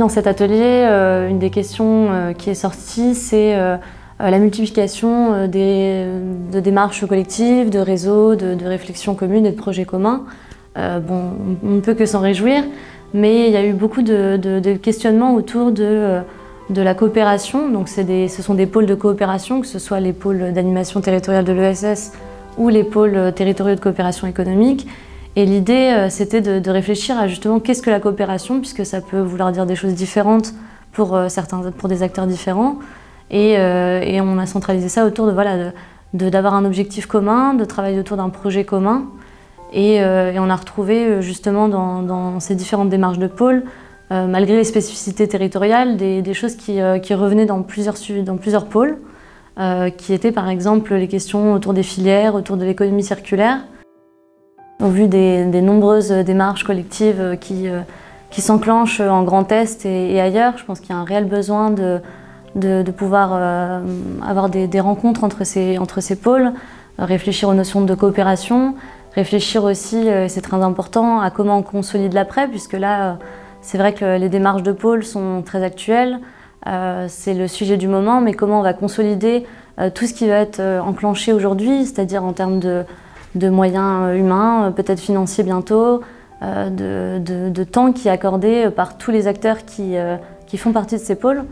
Dans cet atelier, une des questions qui est sortie, c'est la multiplication de démarches collectives, de réseaux, de réflexions communes et de projets communs. Bon, on ne peut que s'en réjouir, mais il y a eu beaucoup de questionnements autour de la coopération. Donc ce sont des pôles de coopération, que ce soit les pôles d'animation territoriale de l'ESS ou les pôles territoriaux de coopération économique. Et l'idée, c'était de réfléchir à justement qu'est-ce que la coopération, puisque ça peut vouloir dire des choses différentes pour des acteurs différents. Et on a centralisé ça autour d'avoir un objectif commun, de travailler autour d'un projet commun. Et on a retrouvé justement dans ces différentes démarches de pôle, malgré les spécificités territoriales, des choses qui revenaient dans plusieurs pôles, qui étaient par exemple les questions autour des filières, autour de l'économie circulaire. Au vu des nombreuses démarches collectives qui s'enclenchent en Grand Est et ailleurs, je pense qu'il y a un réel besoin de pouvoir avoir des rencontres entre ces pôles, réfléchir aux notions de coopération, réfléchir aussi, c'est très important, à comment on consolide l'après, puisque là, c'est vrai que les démarches de pôle sont très actuelles, c'est le sujet du moment, mais comment on va consolider tout ce qui va être enclenché aujourd'hui, c'est-à-dire en termes de moyens humains, peut-être financiers bientôt, de temps qui est accordé par tous les acteurs qui font partie de ces pôles.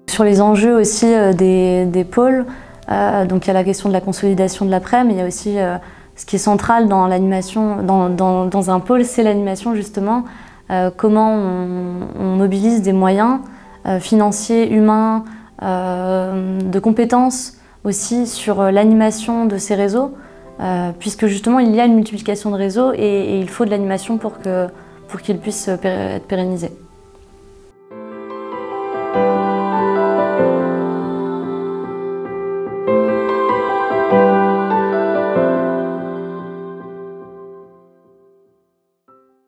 Sur les enjeux aussi des pôles, donc il y a la question de la consolidation de l'après, mais il y a aussi ce qui est central dans l'animation, dans un pôle, c'est l'animation justement, comment on mobilise des moyens financiers, humains, de compétences aussi sur l'animation de ces réseaux, puisque justement il y a une multiplication de réseaux et il faut de l'animation pour qu'ils puissent être pérennisés.